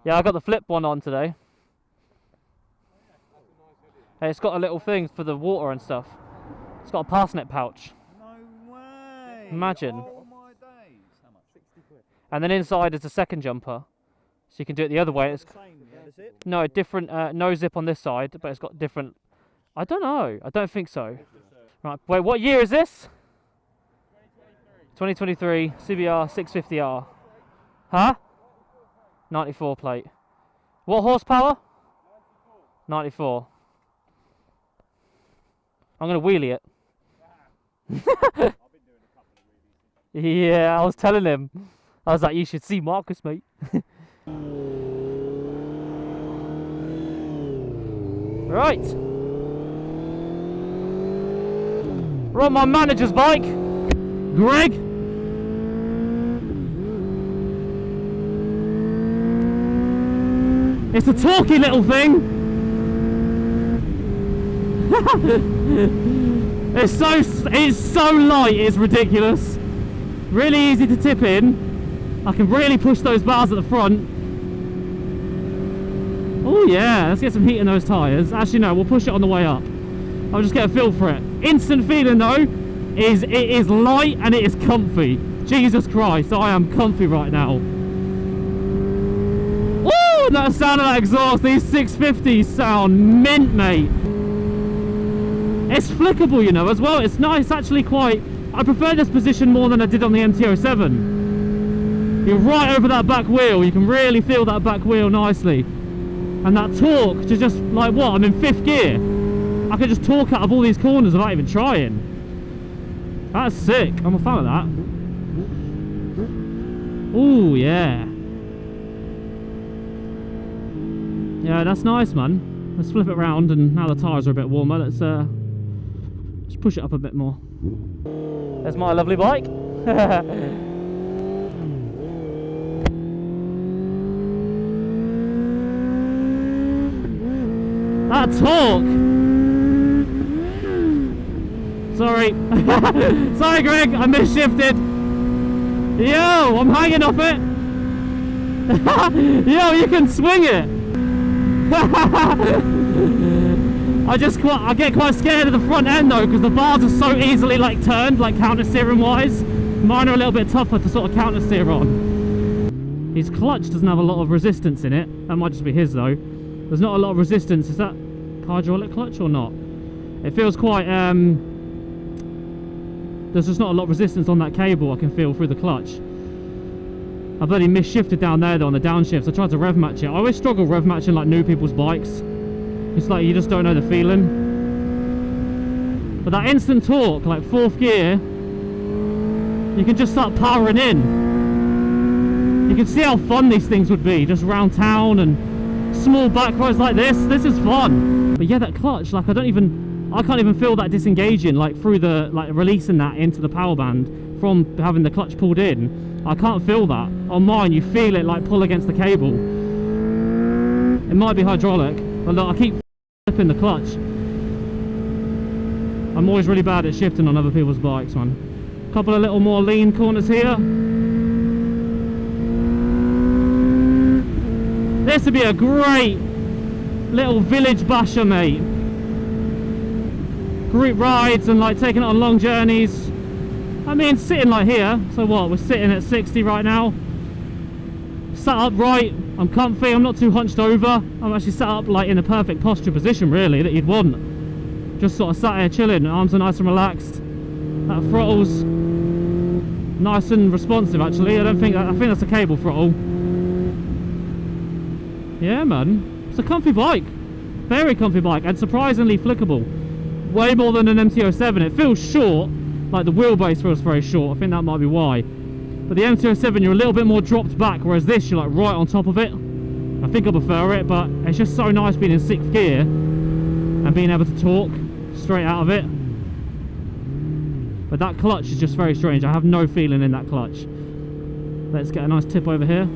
Yeah, I got the flip one on today. Hey, it's got a little thing for the water and stuff. It's got a parsnip pouch. No way! Imagine. Oh my days! How much? 60 quid. And then inside is a second jumper, so you can do it the other way. It's the same, yeah, the zip? no different, no zip on this side, but it's got different. I don't know. I don't think so. Right. Wait, what year is this? 2023 CBR 650R. Huh? 94 plate. What horsepower? 94. I'm gonna wheelie it. Yeah, I was telling him. I was like, you should see Marcus, mate. Right. We're on my manager's bike, Greg. It's a talky little thing. It's so light, it's ridiculous. Really easy to tip in. I can really push those bars at the front. Oh yeah, let's get some heat in those tyres. Actually no, we'll push it on the way up. I'll just get a feel for it. Instant feeling though is it is light and it is comfy. Jesus Christ, I am comfy right now. Woo! That sound of that exhaust, these 650s sound mint, mate. It's flickable, you know, as well. It's nice, actually quite. I prefer this position more than I did on the MT-07. You're right over that back wheel. You can really feel that back wheel nicely. And that torque to just, like what, I'm in 5th gear. I can just torque out of all these corners without even trying. That's sick. I'm a fan of that. Ooh, yeah. Yeah, that's nice, man. Let's flip it around, and now the tyres are a bit warmer, let's just push it up a bit more. There's my lovely bike. That torque! Sorry. Sorry, Greg, I misshifted. Yo, I'm hanging off it. Yo, you can swing it. I get quite scared of the front end though, because the bars are so easily like turned, like counter steering wise. Mine are a little bit tougher to sort of counter steer on. His clutch doesn't have a lot of resistance in it. That might just be his though. There's not a lot of resistance. Is that hydraulic clutch or not? It feels quite there's just not a lot of resistance on that cable. I can feel through the clutch. I bloody misshifted down there though on the downshifts. I tried to rev match it. I always struggle rev matching like new people's bikes. It's like you just don't know the feeling. But that instant torque, like 4th gear, you can just start powering in. You can see how fun these things would be, just around town and small back roads like this. This is fun. But yeah, that clutch, like I can't even feel that disengaging, like through the, like releasing that into the power band from having the clutch pulled in. I can't feel that. On mine, you feel it like pull against the cable. It might be hydraulic, but look, I keep flipping the clutch. I'm always really bad at shifting on other people's bikes, man. Couple of little more lean corners here. This would be a great little village basher, mate. Group rides and like taking it on long journeys. I mean, sitting like here, so what, we're sitting at 60 right now. Sat up right, I'm comfy, I'm not too hunched over. I'm actually sat up like in a perfect posture position really that you'd want. Just sort of sat here chilling, arms are nice and relaxed. That throttle's nice and responsive actually. I think that's a cable throttle. Yeah man, it's a comfy bike. Very comfy bike and surprisingly flickable. Way more than an MT-07. It feels short. Like the wheelbase feels very short. I think that might be why. But the MT-07 you're a little bit more dropped back, whereas this you're like right on top of it. I think I prefer it, but it's just so nice being in 6th gear and being able to torque straight out of it. But that clutch is just very strange. I have no feeling in that clutch. Let's get a nice tip over here.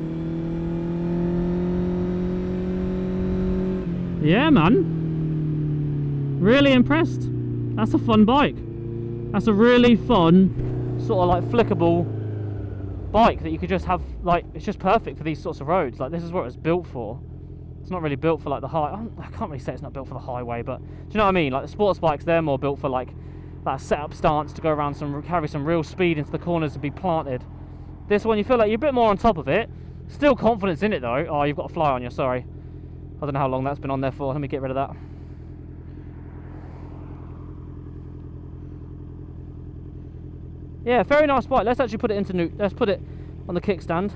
Yeah man, really impressed. That's a fun bike. That's a really fun, sort of like flickable bike that you could just have, like, it's just perfect for these sorts of roads. Like, this is what it's built for. It's not really built for like the I can't really say it's not built for the highway, but do you know what I mean? Like the sports bikes, they're more built for like that setup stance to go around carry some real speed into the corners and be planted. This one, you feel like you're a bit more on top of it. Still confidence in it though. Oh, you've got a fly on you, sorry. I don't know how long that's been on there for. Let me get rid of that. Yeah, very nice bike. Let's actually put it into let's put it on the kickstand.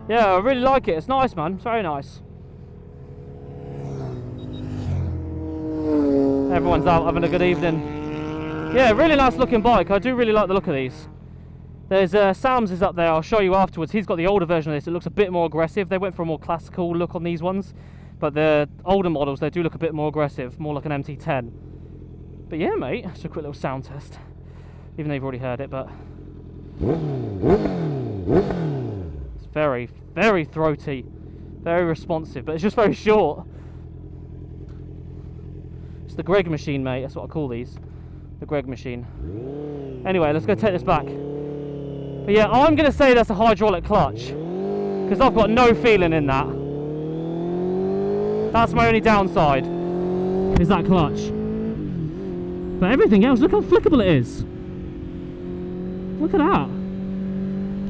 Yeah, I really like it. It's nice, man. It's very nice. Everyone's out having a good evening. Yeah, really nice looking bike. I do really like the look of these. There's Sam's is up there. I'll show you afterwards. He's got the older version of this. It looks a bit more aggressive. They went for a more classical look on these ones, but the older models, they do look a bit more aggressive, more like an MT10. But yeah, mate, it's a quick little sound test. Even though you've already heard it, but it's very, very throaty, very responsive, but it's just very short. It's the Greg machine, mate. That's what I call these, the Greg machine. Anyway, let's go take this back. But yeah, I'm going to say that's a hydraulic clutch because I've got no feeling in that. That's my only downside, is that clutch. But everything else, look how flickable it is. Look at that.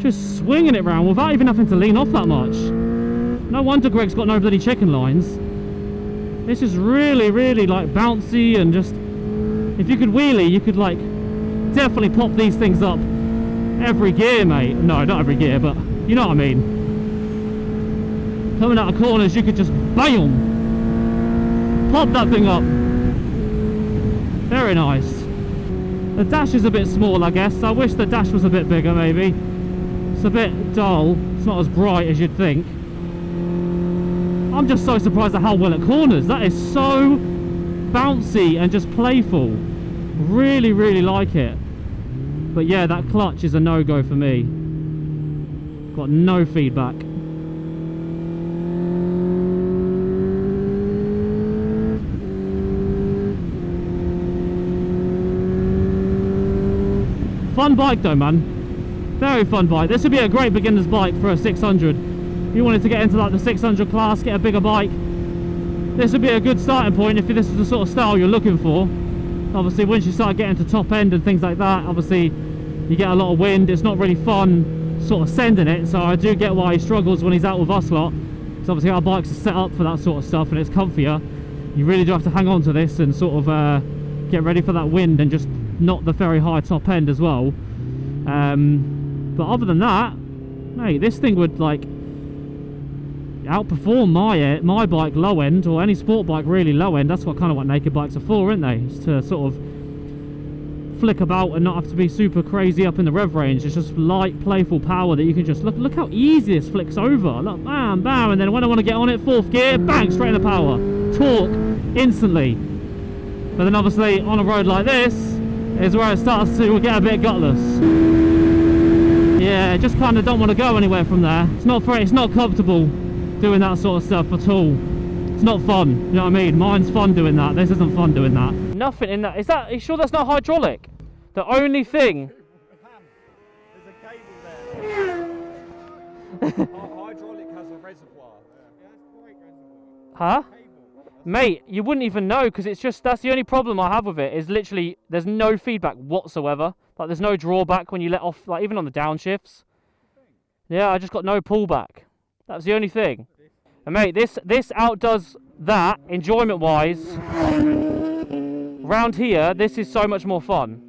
Just swinging it round without even having to lean off that much. No wonder Greg's got no bloody chicken lines. This is really, really like bouncy and just, if you could wheelie, you could like definitely pop these things up every gear, mate. No, not every gear, but you know what I mean. Coming out of corners, you could just BAM! Pop that thing up. Very nice. The dash is a bit small, I guess. I wish the dash was a bit bigger, maybe. It's a bit dull. It's not as bright as you'd think. I'm just so surprised at how well it corners. That is so bouncy and just playful. Really, really like it. But yeah, that clutch is a no-go for me. Got no feedback. Fun bike though, man. Very fun bike. This would be a great beginner's bike for a 600. If you wanted to get into like the 600 class, get a bigger bike, this would be a good starting point if this is the sort of style you're looking for. Obviously, once you start getting to top end and things like that, obviously you get a lot of wind. It's not really fun sort of sending it, so I do get why he struggles when he's out with us lot. So obviously our bikes are set up for that sort of stuff and it's comfier. You really do have to hang on to this and sort of get ready for that wind and just not the very high top end as well. But other than that, mate, this thing would like outperform my bike low end, or any sport bike really low end. That's what kind of what naked bikes are for, aren't they? It's to sort of flick about and not have to be super crazy up in the rev range. It's just light, playful power that you can just look how easy this flicks over. Look, bam, bam, and then when I want to get on it, fourth gear, bang, straight in the power, torque instantly. But then obviously on a road like this is where it starts to get a bit gutless. Yeah, just kind of don't want to go anywhere from there. It's not comfortable doing that sort of stuff at all. It's not fun, you know what I mean? Mine's fun doing that. This isn't fun doing that. Nothing in that. Are you sure that's not hydraulic? The only thing. There's a cable there. Hydraulic has a reservoir. Huh? Mate, you wouldn't even know because it's just, that's the only problem I have with it is literally there's no feedback whatsoever. Like there's no drawback when you let off, like even on the downshifts. Yeah, I just got no pullback. That's the only thing. And mate, this outdoes that enjoyment wise. Round here, this is so much more fun.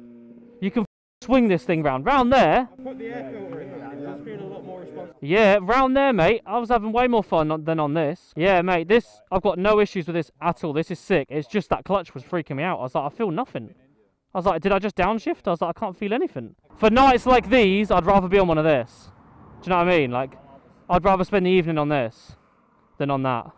You can swing this thing round there. Put the air filter in there. It does feel a lot more responsive. Yeah, round there, mate, I was having way more fun than on this. Yeah, mate, I've got no issues with this at all. This is sick. It's just that clutch was freaking me out. I was like, I feel nothing. I was like, did I just downshift? I was like, I can't feel anything. For nights like these, I'd rather be on one of this. Do you know what I mean? Like, I'd rather spend the evening on this than on that.